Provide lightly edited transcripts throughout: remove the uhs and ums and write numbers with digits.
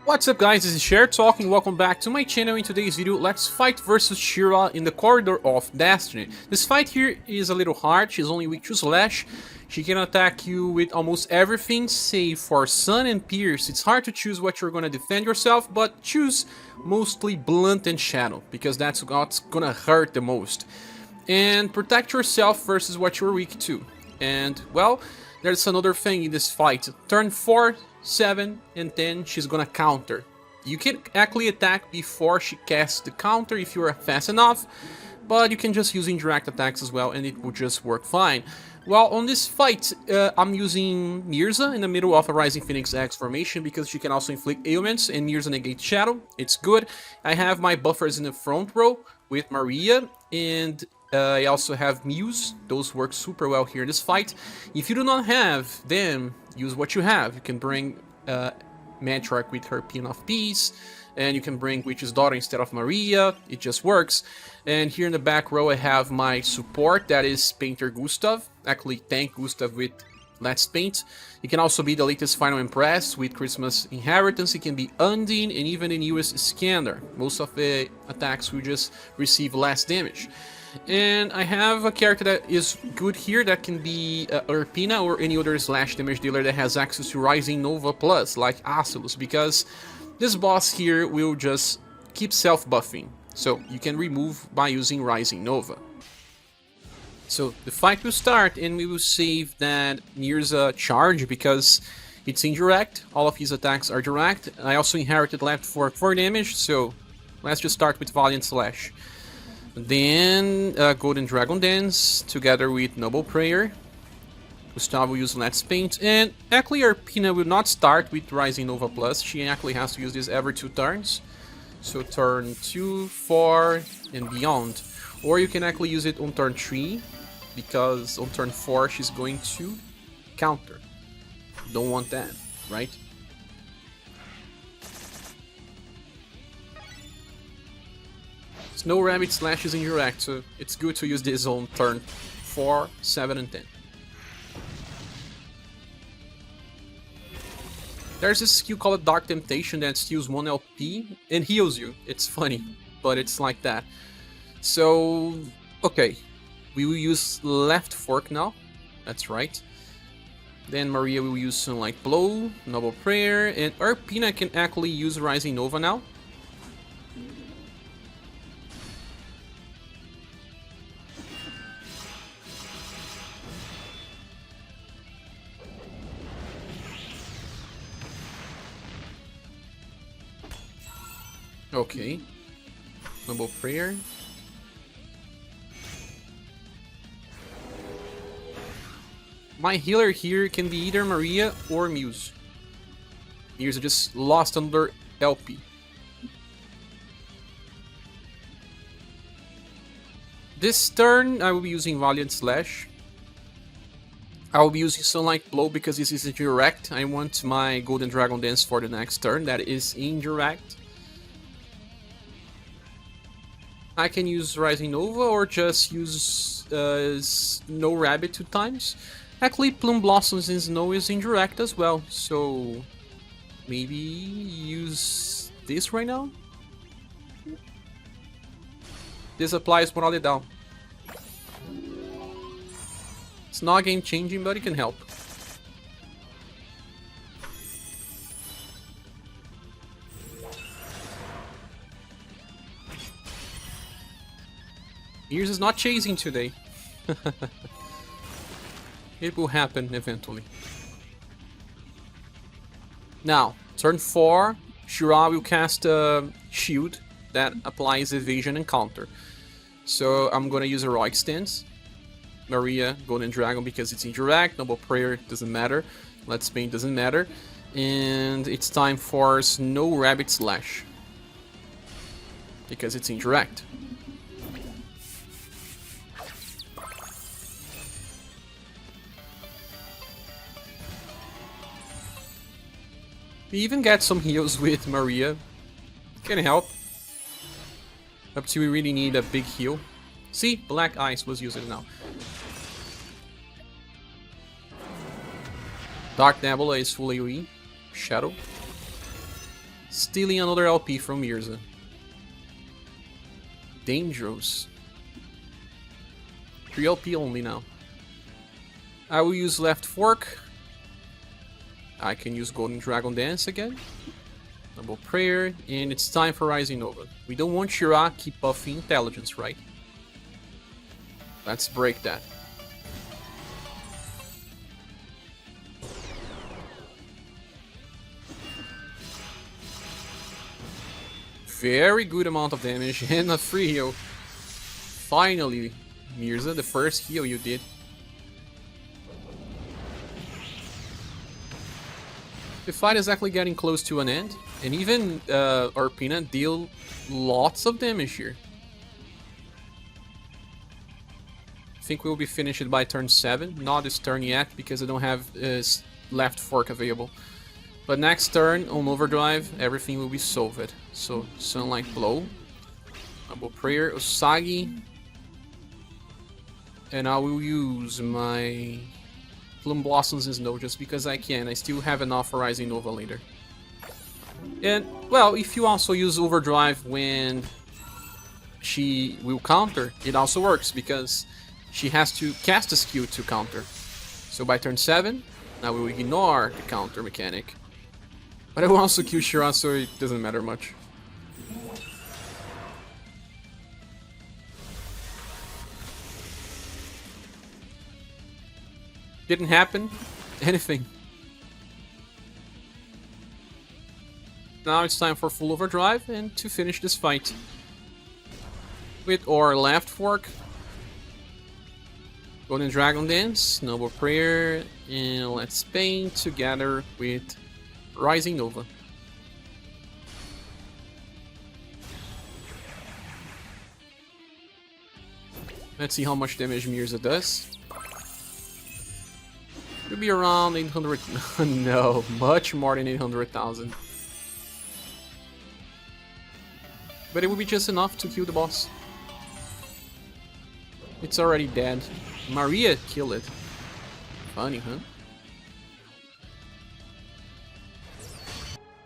What's up guys, this is Schirach talking, welcome back to my channel. In today's video, let's fight versus Schirach in the Corridor of Destiny. This fight here is a little hard, she's only weak to Slash. She can attack you with almost everything, save for Sun and Pierce. It's hard to choose what you're gonna defend yourself, but choose mostly Blunt and Shadow, because that's what's gonna hurt the most. And protect yourself versus what you're weak to. And, well, there's another thing in this fight. Turn 4, 7, and 10, she's gonna counter. You can actually attack before she casts the counter if you are fast enough, but you can just use indirect attacks as well and it will just work fine. Well, on this fight, I'm using Mirsa in the middle of a Rising Phoenix X formation because she can also inflict ailments and Mirsa negates Shadow. It's good. I have my buffers in the front row with Maria and I also have Muse. Those work super well here in this fight. If you do not have them, use what you have. You can bring Matriarch with her Pin of Peace, and you can bring Witch's Daughter instead of Maria. It just works. And here in the back row I have my support, that is Painter Gustave. Actually, tank Gustave with Let's Paint. It can also be the latest Final Impress with Christmas Inheritance. It can be Undine and even the newest Scanner. Most of the attacks will just receive less damage. And I have a character that is good here that can be Urpina or any other slash damage dealer that has access to Rising Nova Plus, like Asilus, because this boss here will just keep self-buffing. So you can remove by using Rising Nova. So the fight will start and we will save that Mirsa charge because it's indirect. All of his attacks are direct. I also inherited left for 4 damage, so let's just start with Valiant Slash. Then Golden Dragon Dance together with Noble Prayer. Gustave will use Let's Paint, and actually Urpina will not start with Rising Nova Plus. She actually has to use this every 2 turns. So turn 2, 4 and beyond. Or you can actually use it on turn 3, because on turn 4 she's going to counter. Don't want that, right? Snow Rabbit Slash is indirect, so it's good to use this on turn 4, 7 and 10. There's this skill called Dark Temptation that steals 1 LP and heals you. It's funny, but it's like that. So, okay. We will use Left Fork now. That's right. Then Maria will use Sunlight Blow, Noble Prayer, and Urpina can actually use Rising Nova now. Okay. Noble Prayer. My healer here can be either Maria or Muse. Muse just lost under LP. This turn I will be using Valiant Slash. I will be using Sunlight Blow because this is indirect. I want my Golden Dragon Dance for the next turn. That is indirect. I can use Rising Nova or just use Snow Rabbit 2 times. Actually, Plum Blossoms in Snow is indirect as well, so maybe use this right now? This applies morale down. It's not game changing, but it can help. Mirsa is not chasing today. It will happen eventually. Now, turn 4, Schirach will cast a shield that applies evasion and counter. So I'm gonna use Heroic Stance. Maria, Golden Dragon because it's indirect, Noble Prayer doesn't matter, Let's Paint doesn't matter. And it's time for Snow Rabbit Slash. Because it's indirect. We even get some heals with Maria. Can help. Up to we really need a big heal. See? Black Ice was using it now. Dark Nebula is full AoE. Shadow. Stealing another LP from Mirsa. Dangerous. 3 LP only now. I will use left fork. I can use Golden Dragon Dance again. Double prayer, and it's time for Rising Nova. We don't want Schirach keep buffing intelligence, right? Let's break that. Very good amount of damage and a free heal. Finally, Mirsa, the first heal you did. The fight is actually getting close to an end, and even Urpina deal lots of damage here. I think we'll be finished by turn 7, not this turn yet because I don't have left fork available. But next turn on Overdrive, everything will be solved. So Sunlight Blow, Double Prayer, Usagi, and I will use my Plum Blossoms in Snow just because I can. I still have enough for Rising Nova later. And, well, if you also use Overdrive when she will counter, it also works because she has to cast a skill to counter. So by turn 7, I will ignore the counter mechanic. But I will also kill Schirach, so it doesn't matter much. Didn't happen. Anything. Now it's time for full overdrive and to finish this fight. With our left fork. Golden Dragon Dance, Noble Prayer, and let's paint together with Rising Nova. Let's see how much damage Mirsa does. It'll be around 800. No, much more than 800,000. But it will be just enough to kill the boss. It's already dead. Maria killed it. Funny, huh?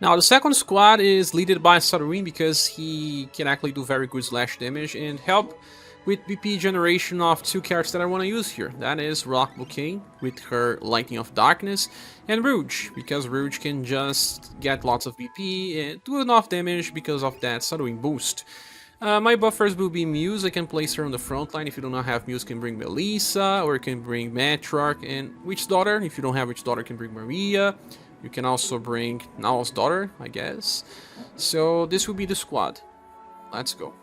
Now, the second squad is led by Saruin because he can actually do very good slash damage and help with BP generation of 2 characters that I want to use here. That is Rocbouquet with her Lightning of Darkness and Rouge, because Rouge can just get lots of BP and do enough damage because of that Saruin boost. My buffers will be Muse. I can place her on the front line. If you do not have Muse, you can bring Melissa, or you can bring Matriarch and Witch Daughter. If you don't have Witch Daughter, you can bring Maria. You can also bring Now's Daughter, I guess. So this will be the squad. Let's go.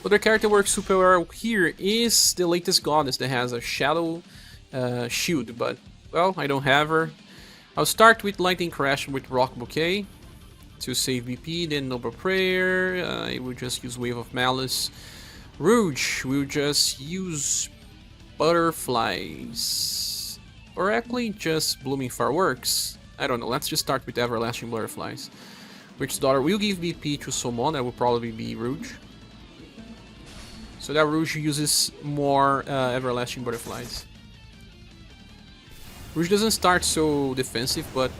Other character works super well here is the latest goddess that has a shadow shield, but, well, I don't have her. I'll start with Lightning Crash with Rocbouquet to save BP, then Noble Prayer, I will just use Wave of Malice. Rouge will just use Butterflies, or actually just Blooming Fireworks. I don't know, let's just start with Everlasting Butterflies. Witch Daughter will give BP to someone, that will probably be Rouge. So that Rouge uses more Everlasting Butterflies. Rouge doesn't start so defensive, but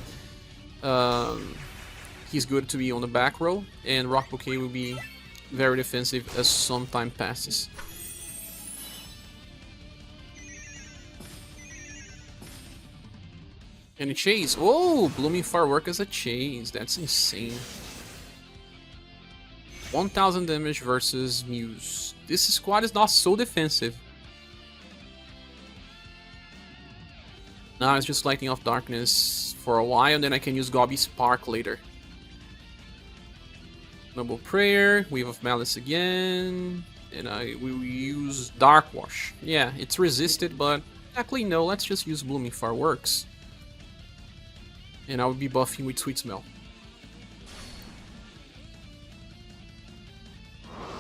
he's good to be on the back row, and Rocbouquet will be very defensive as some time passes. And a chase. Oh, Blooming Firework as a chase. That's insane. 1000 damage versus Muse. This squad is not so defensive. Now it's just Lightning of Darkness for a while, and then I can use Gobby Spark later. Noble Prayer, Wave of Malice again, and I will use Dark Wash. Yeah, it's resisted, but actually no, let's just use Blooming Fireworks. And I will be buffing with Sweet Smell.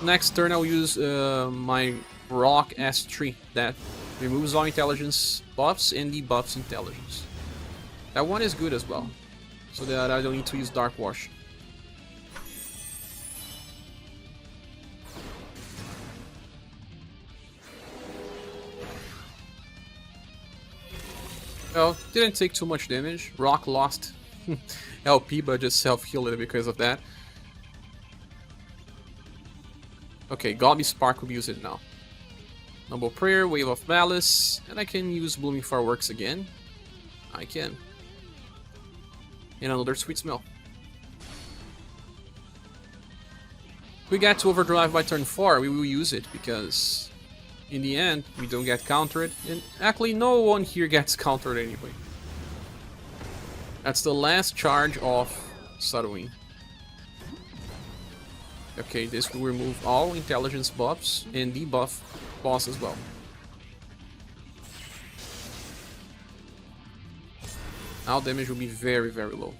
Next turn I'll use my Rock S3 that removes all intelligence buffs and debuffs intelligence. That one is good as well, so that I don't need to use Dark Wash. Well, didn't take too much damage. Rock lost LP, but just self-healed because of that. Okay, Godly Spark will use it now. Noble Prayer, Wave of Malice, and I can use Blooming Fireworks again. I can. And another Sweet Smell. If we get to Overdrive by turn 4, we will use it, because in the end, we don't get countered, and actually no one here gets countered anyway. That's the last charge of Saruin. Okay, this will remove all intelligence buffs and debuff boss as well. Now damage will be very, very low.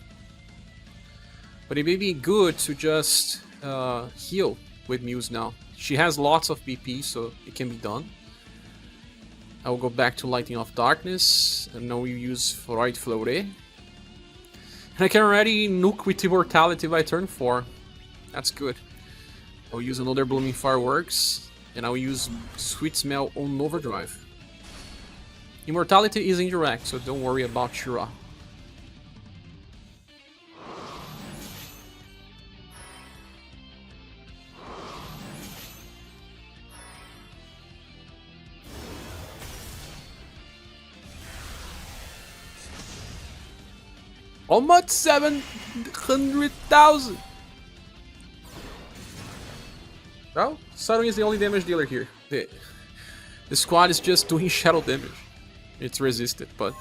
But it may be good to just heal with Muse now. She has lots of BP, so it can be done. I will go back to Lighting of Darkness, and now we use Freud Fleuret. And I can already nuke with Immortality by turn 4. That's good. I'll use another Blooming Fireworks, and I'll use Sweet Smell on Overdrive. Immortality is indirect, so don't worry about Schirach. Almost 700,000! Well, Saruin is the only damage dealer here. The squad is just doing shadow damage. It's resisted, but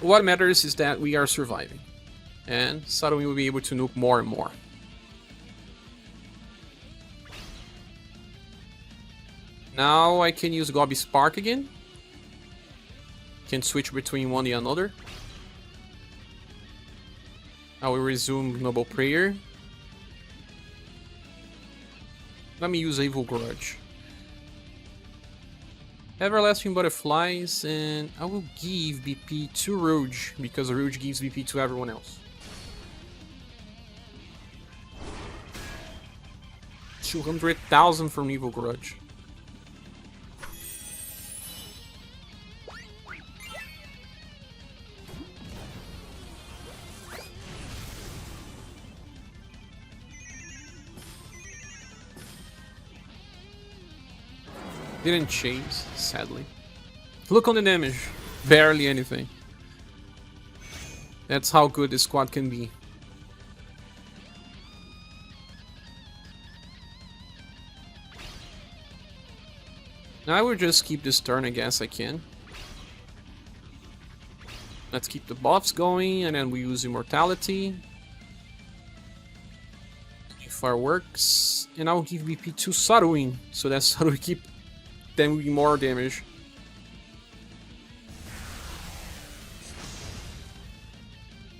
what matters is that we are surviving. And Saruin will be able to nuke more and more. Now I can use Godly Spark again. Can switch between one and another. I will resume Noble Prayer. Let me use Evil Grudge. Everlasting Butterflies, and I will give BP to Rouge, because Rouge gives BP to everyone else. 200,000 from Evil Grudge. Didn't chase, sadly. Look on the damage. Barely anything. That's how good this squad can be. Now I will just keep this turn, I guess I can. Let's keep the buffs going, and then we use Immortality. Fireworks. And I'll give BP to Saruin, so that Saruin keep then more damage.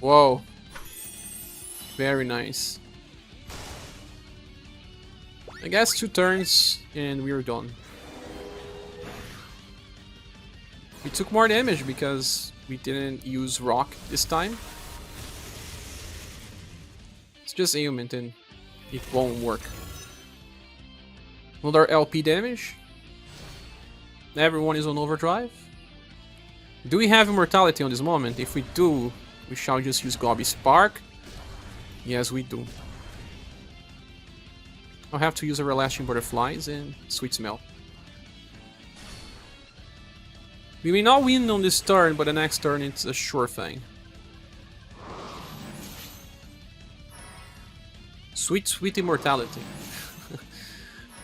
Whoa. Very nice. I guess 2 turns and we're done. We took more damage because we didn't use rock this time. It's just ailment and it won't work. Another LP damage. Everyone is on overdrive. Do we have Immortality on this moment? If we do, we shall just use Godly Spark. Yes, we do. I'll have to use Everlasting Butterflies and Sweet Smell. We may not win on this turn, but the next turn it's a sure thing. Sweet Immortality.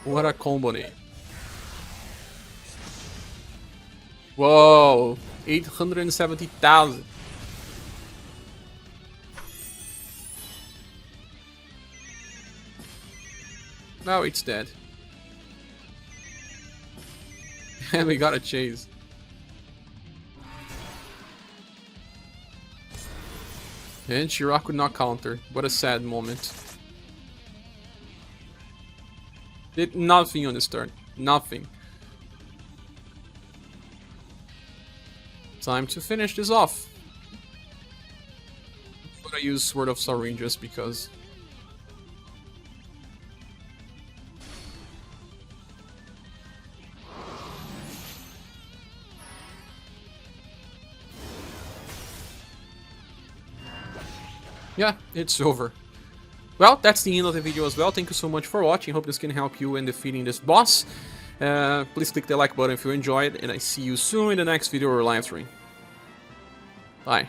What a combo name. Whoa, 870,000. Now it's dead. And we got a chase. And Schirach could not counter. What a sad moment. Did nothing on this turn. Nothing. Time to finish this off. But I use Sword of Saruin just because. yeah, it's over. Well, that's the end of the video as well. Thank you so much for watching. Hope this can help you in defeating this boss. Please click the like button if you enjoyed, and I see you soon in the next video or live stream. Bye.